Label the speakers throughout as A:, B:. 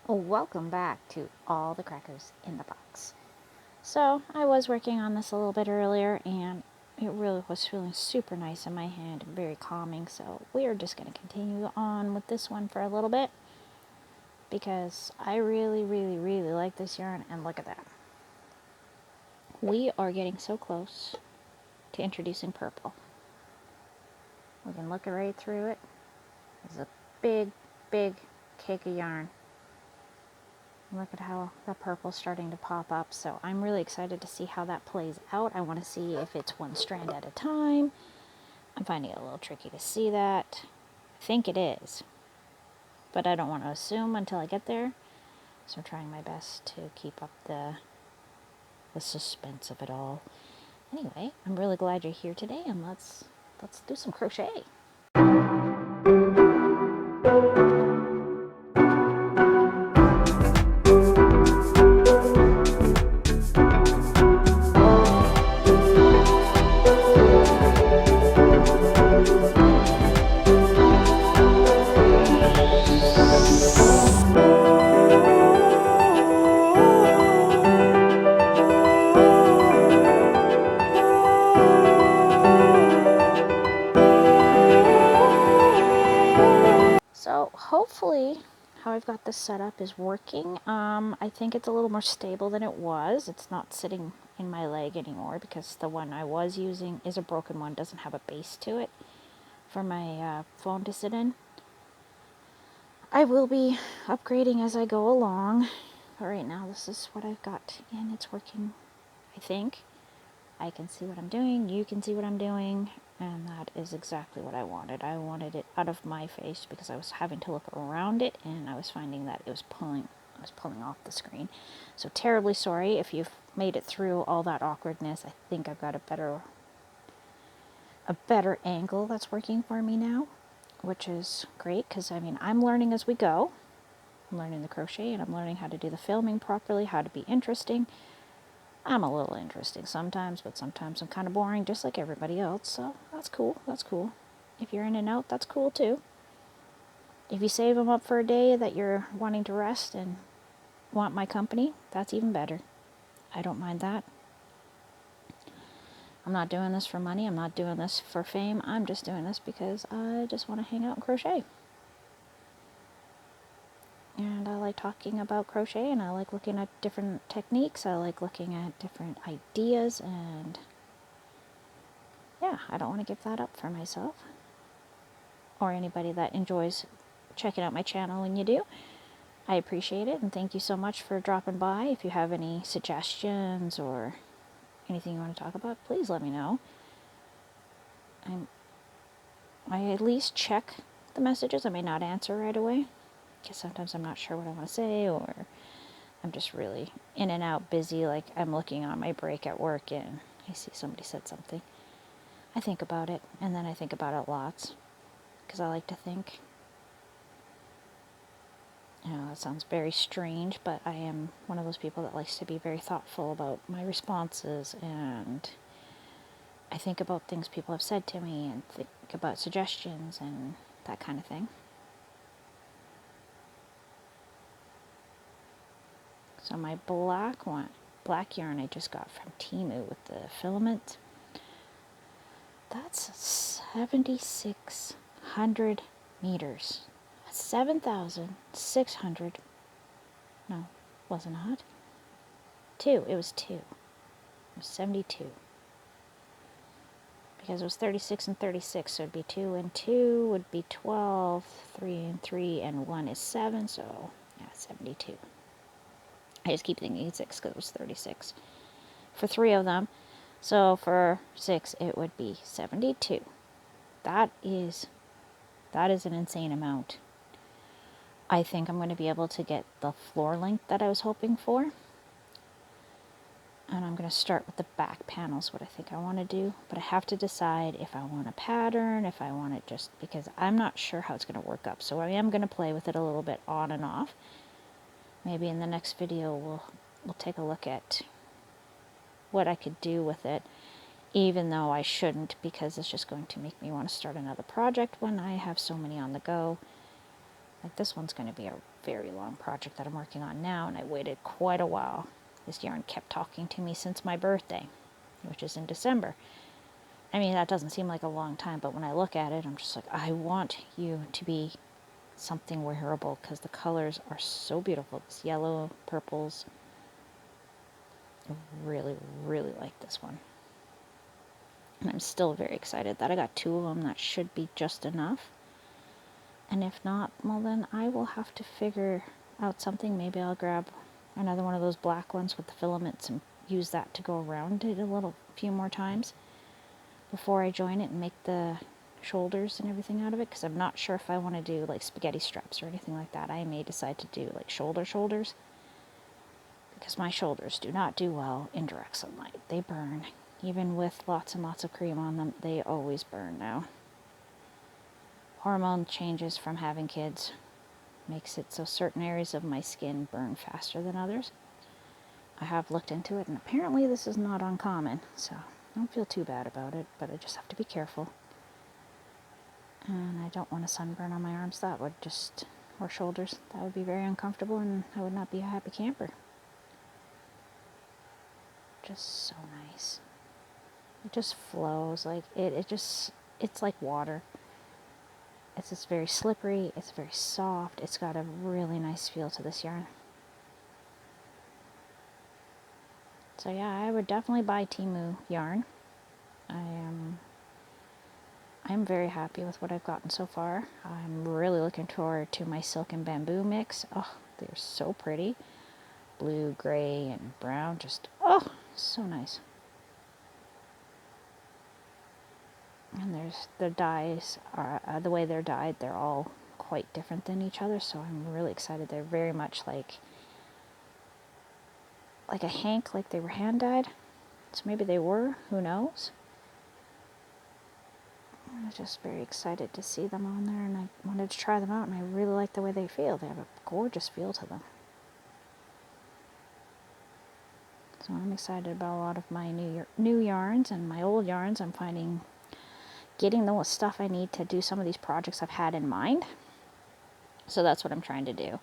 A: Welcome back to all the crackers in the box. So I was working on this a little bit earlier and it really was feeling super nice in my hand and very calming, so we are just going to continue on with this one for a little bit because I really like this yarn. And look at that, we are getting so close to introducing purple. We can look right through it. It's a big cake of yarn. Look at how the purple's starting to pop up. So I'm really excited to see how that plays out. I want to see if it's one strand at a time. I'm finding it a little tricky to see that. I think it is, but I don't want to assume until I get there. So I'm trying my best to keep up the suspense of it all. Anyway, I'm really glad you're here today, and let's do some crochet. So hopefully how I've got this set up is working. I think it's a little more stable than it was. It's not sitting in my leg anymore because the one I was using is a broken one, doesn't have a base to it for my phone to sit in. I will be upgrading as I go along, but right now this is what I've got and it's working, I think. I can see what I'm doing, you can see what I'm doing, and that is exactly what I wanted. I wanted it out of my face because I was having to look around it and I was finding that it was pulling off the screen. So terribly sorry if you've made it through all that awkwardness. I think I've got a better angle that's working for me now, which is great because I'm learning as we go. I'm learning the crochet and I'm learning how to do the filming properly, how to be interesting. I'm a little interesting sometimes, but sometimes I'm kind of boring, just like everybody else, so that's cool, If you're in and out, that's cool too. If you save them up for a day that you're wanting to rest and want my company, that's even better. I don't mind that. I'm not doing this for money, I'm not doing this for fame, I'm just doing this because I just want to hang out and crochet. And I like talking about crochet, and I like looking at different techniques, I like looking at different ideas, and yeah, I don't want to give that up for myself or anybody that enjoys checking out my channel when you do. I appreciate it, and thank you so much for dropping by. If you have any suggestions or anything you want to talk about, please let me know. I at least check the messages. I may not answer right away because sometimes I'm not sure what I want to say, or I'm just really in and out busy, like I'm looking on my break at work and I see somebody said something. I think about it, and then I think about it lots because I like to think. That sounds very strange, but I am one of those people that likes to be very thoughtful about my responses, and I think about things people have said to me and think about suggestions and that kind of thing. So my black yarn I just got from Temu with the filament. That's 7,600 meters. 7,600. No, was it not? It was 2. It was 72. Because it was 36 and 36, so it'd be 2 and 2 would be 12, 3 and 3 and 1 is 7, so yeah, 72. I just keep thinking 6 because it was 36 for 3 of them. So for 6 it would be 72. That is an insane amount. I think I'm going to be able to get the floor length that I was hoping for. And I'm going to start with the back panels, what I think I want to do. But I have to decide if I want a pattern, if I want it just because I'm not sure how it's going to work up. So I am going to play with it a little bit on and off. Maybe in the next video we'll take a look at what I could do with it, even though I shouldn't, because it's just going to make me want to start another project when I have so many on the go. Like this one's going to be a very long project that I'm working on now, and I waited quite a while. This yarn kept talking to me since my birthday, which is in December. I mean, that doesn't seem like a long time, but when I look at it, I'm just like, I want you to be something wearable because the colors are so beautiful. This yellow, purples. I really, really like this one. And I'm still very excited that I got 2 of them. That should be just enough. And if not, well then I will have to figure out something. Maybe I'll grab another one of those black ones with the filaments and use that to go around it a few more times before I join it and make the shoulders and everything out of it, because I'm not sure if I want to do like spaghetti straps or anything like that. I may decide to do like shoulders, because my shoulders do not do well in direct sunlight. They burn. Even with lots and lots of cream on them, they always burn now. Hormone changes from having kids makes it so certain areas of my skin burn faster than others. I have looked into it, and apparently this is not uncommon, so I don't feel too bad about it, but I just have to be careful. And I don't want a sunburn on my arms. That would just, or shoulders, that would be very uncomfortable, and I would not be a happy camper. Just so nice. It just flows, like it's like water. It's just very slippery, it's very soft, it's got a really nice feel to this yarn. So yeah, I would definitely buy Temu yarn. I'm very happy with what I've gotten so far. I'm really looking forward to my silk and bamboo mix. Oh, they're so pretty. Blue, gray, and brown, just, oh, so nice. And there's the dyes, the way they're dyed, they're all quite different than each other, so I'm really excited. They're very much like a hank, like they were hand dyed. So maybe they were, who knows? I was just very excited to see them on there, and I wanted to try them out, and I really like the way they feel. They have a gorgeous feel to them. So I'm excited about a lot of my new yarns, and my old yarns I'm finding getting the stuff I need to do some of these projects I've had in mind. So that's what I'm trying to do.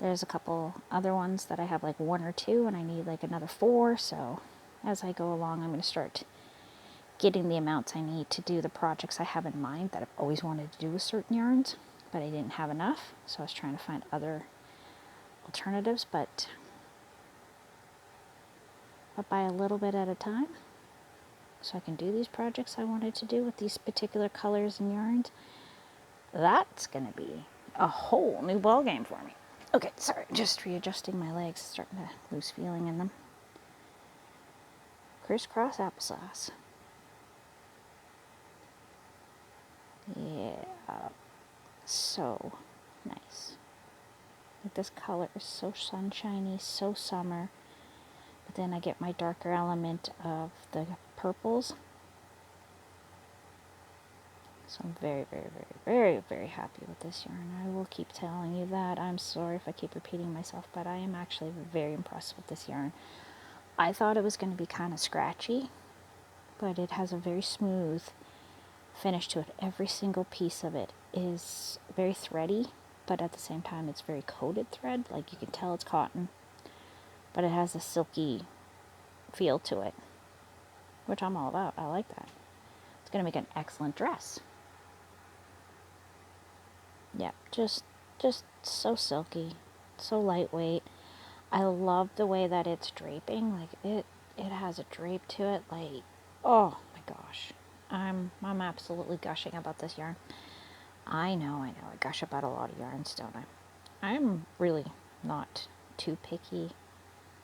A: There's a couple other ones that I have like 1 or 2, and I need like another 4, so as I go along I'm going to start getting the amounts I need to do the projects I have in mind that I've always wanted to do with certain yarns, but I didn't have enough, so I was trying to find other alternatives, but by a little bit at a time, so I can do these projects I wanted to do with these particular colors and yarns. That's going to be a whole new ball game for me. Okay, sorry, just readjusting my legs, starting to lose feeling in them. Crisscross applesauce. Yeah, so nice. Like this color is so sunshiny, so summer. But then I get my darker element of the purples. So I'm very, very, very, very, very happy with this yarn. I will keep telling you that. I'm sorry if I keep repeating myself, but I am actually very impressed with this yarn. I thought it was going to be kind of scratchy, but it has a very smooth finish to it. Every single piece of it is very thready, but at the same time it's very coated thread. Like you can tell it's cotton, but it has a silky feel to it, which I'm all about. I like that. It's going to make an excellent dress. Yeah, just so silky, so lightweight. I love the way that it's draping. Like it has a drape to it. Like, oh my gosh, I'm absolutely gushing about this yarn. I know, I gush about a lot of yarns, don't I? I'm really not too picky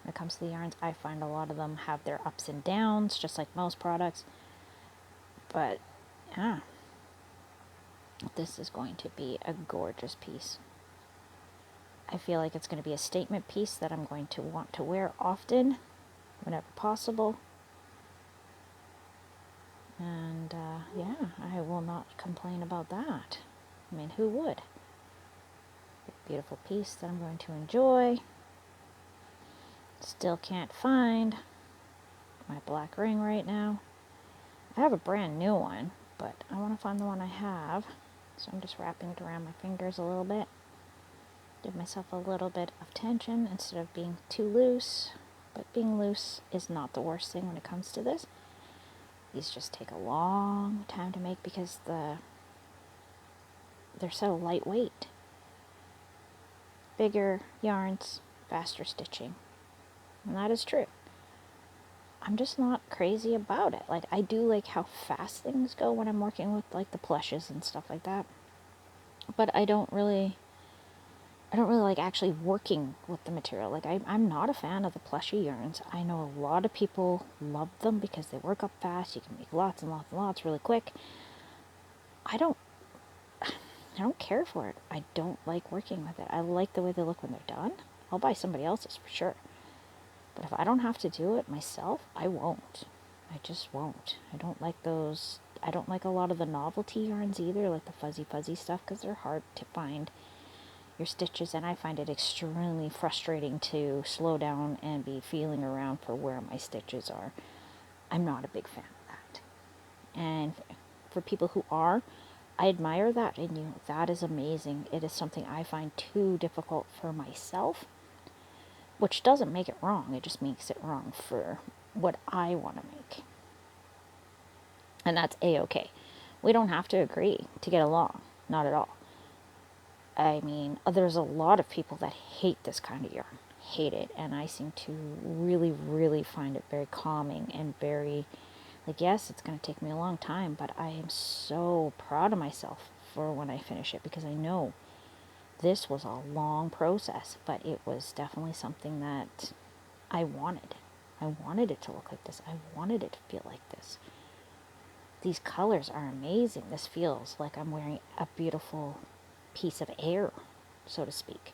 A: when it comes to the yarns. I find a lot of them have their ups and downs, just like most products. But yeah, this is going to be a gorgeous piece. I feel like it's going to be a statement piece that I'm going to want to wear often, whenever possible. And yeah, I will not complain about that. I mean, who would? A beautiful piece that I'm going to enjoy. Still can't find my black ring right now. I have a brand new one, but I want to find the one I have. So I'm just wrapping it around my fingers a little bit. Give myself a little bit of tension instead of being too loose. But being loose is not the worst thing when it comes to this. These just take a long time to make because they're so lightweight. Bigger yarns, faster stitching. And that is true. I'm just not crazy about it. Like, I do like how fast things go when I'm working with like the plushes and stuff like that. But I don't really like actually working with the material. Like, I'm not a fan of the plushy yarns. I know a lot of people love them because they work up fast. You can make lots and lots and lots really quick. I don't care for it. I don't like working with it. I like the way they look when they're done. I'll buy somebody else's for sure. But if I don't have to do it myself, I won't. I just won't. I don't like those. I don't like a lot of the novelty yarns either, like the fuzzy stuff, because they're hard to find your stitches, and I find it extremely frustrating to slow down and be feeling around for where my stitches are. I'm not a big fan of that. And for people who are, I admire that in you. That is amazing. It is something I find too difficult for myself, which doesn't make it wrong. It just makes it wrong for what I want to make. And that's A-okay. We don't have to agree to get along. Not at all. I mean, there's a lot of people that hate this kind of yarn. Hate it. And I seem to really, really find it very calming and very, like, yes, it's going to take me a long time, but I am so proud of myself for when I finish it, because I know this was a long process, but it was definitely something that I wanted. I wanted it to look like this. I wanted it to feel like this. These colors are amazing. This feels like I'm wearing a beautiful piece of air, so to speak,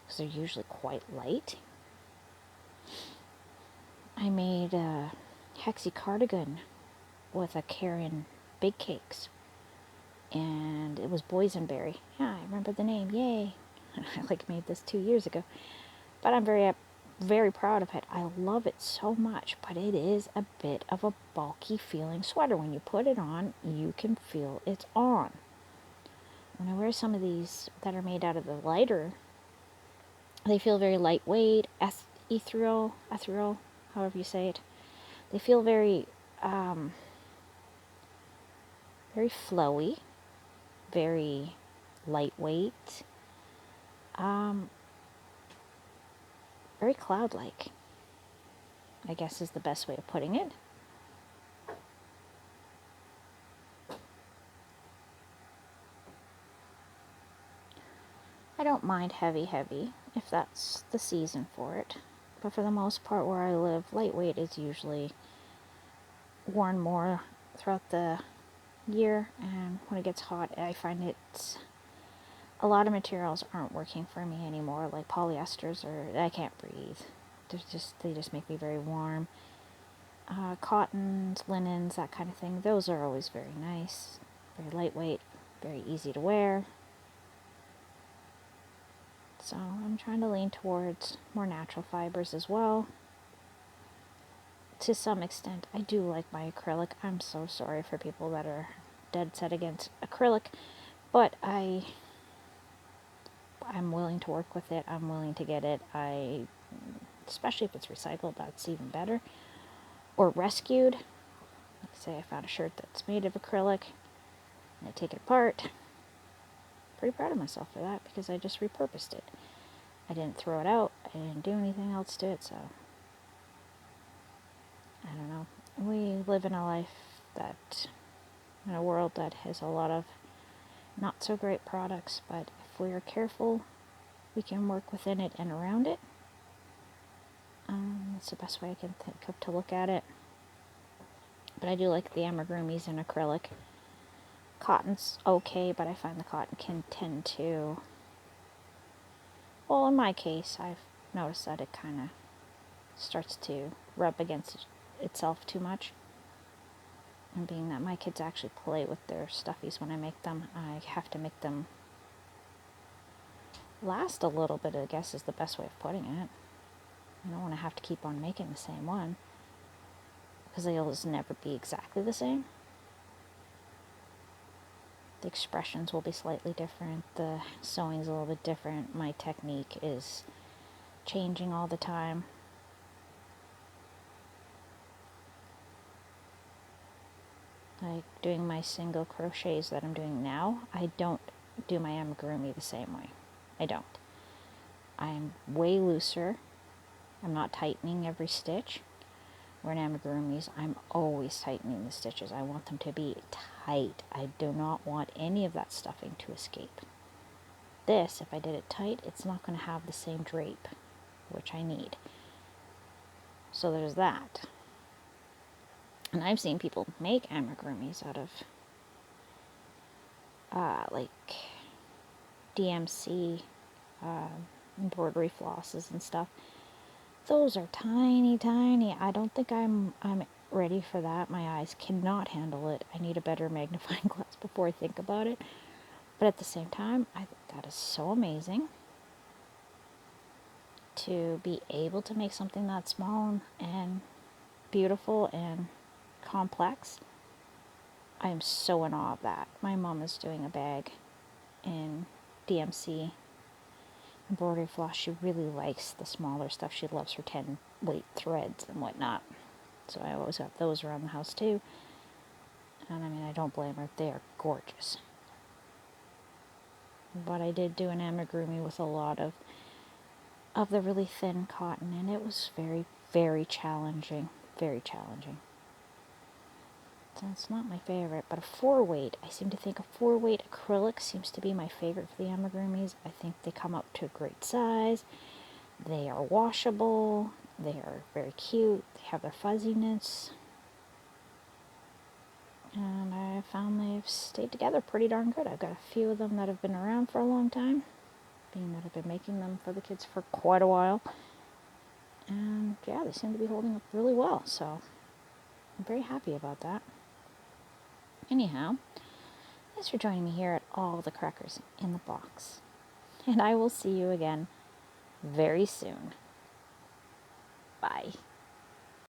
A: because they're usually quite light. I made a hexie cardigan with a Karen Big Cakes, and it was boysenberry. Yeah, I remember the name. Yay! I made this 2 years ago, but I'm very proud of it. I love it so much, but it is a bit of a bulky feeling sweater. When you put it on, you can feel it's on. When I wear some of these that are made out of the lighter, they feel very lightweight, ethereal, however you say it. They feel very, very flowy, very lightweight, very cloud-like, I guess is the best way of putting it. I don't mind heavy if that's the season for it. But for the most part where I live, lightweight is usually worn more throughout the year, and when it gets hot, I find it's a lot of materials aren't working for me anymore, like polyesters, or I can't breathe. They just make me very warm. Cottons, linens, that kind of thing, those are always very nice, very lightweight, very easy to wear. So I'm trying to lean towards more natural fibers as well. To some extent, I do like my acrylic. I'm so sorry for people that are dead set against acrylic, but I'm willing to work with it. I'm willing to get it. Especially if it's recycled, that's even better. Or rescued. Like, say I found a shirt that's made of acrylic and I take it apart. Pretty proud of myself for that, because I just repurposed it. I didn't throw it out. I didn't do anything else to it, so I don't know. We live in a world that has a lot of not so great products, but if we are careful, we can work within it and around it. That's the best way I can think of to look at it. But I do like the amigurumis in acrylic. Cotton's okay, but I find the cotton can tend to, well, in my case, I've noticed that it kind of starts to rub against itself too much. And being that my kids actually play with their stuffies when I make them, I have to make them last a little bit, I guess is the best way of putting it. I don't want to have to keep on making the same one, because they'll just never be exactly the same. The expressions will be slightly different. The sewing's a little bit different. My technique is changing all the time. Like doing my single crochets that I'm doing now, I don't do my amigurumi the same way. I don't. I'm way looser. I'm not tightening every stitch. Where in amigurumis, I'm always tightening the stitches. I want them to be tight. I do not want any of that stuffing to escape. This, if I did it tight, it's not going to have the same drape, which I need. So there's that. And I've seen people make amigurumis out of like DMC embroidery flosses and stuff. Those are tiny, tiny. I don't think I'm ready for that. My eyes cannot handle it. I need a better magnifying glass before I think about it. But at the same time, I think that is so amazing to be able to make something that small and beautiful and complex. I am so in awe of that. My mom is doing a bag in DMC embroidery floss. She really likes the smaller stuff. She loves her 10 weight threads and whatnot. So I always have those around the house too. And I mean, I don't blame her. They are gorgeous. But I did do an amigurumi with a lot of the really thin cotton, and it was very, very challenging. Very challenging. So it's not my favorite, but a 4-weight, I seem to think a 4-weight acrylic seems to be my favorite for the amigurumis. I think they come up to a great size. They are washable. They are very cute. They have their fuzziness. And I found they've stayed together pretty darn good. I've got a few of them that have been around for a long time, being that I've been making them for the kids for quite a while. And yeah, they seem to be holding up really well, so I'm very happy about that. Anyhow, thanks for joining me here at All the Crackers in the Box. And I will see you again very soon. Bye.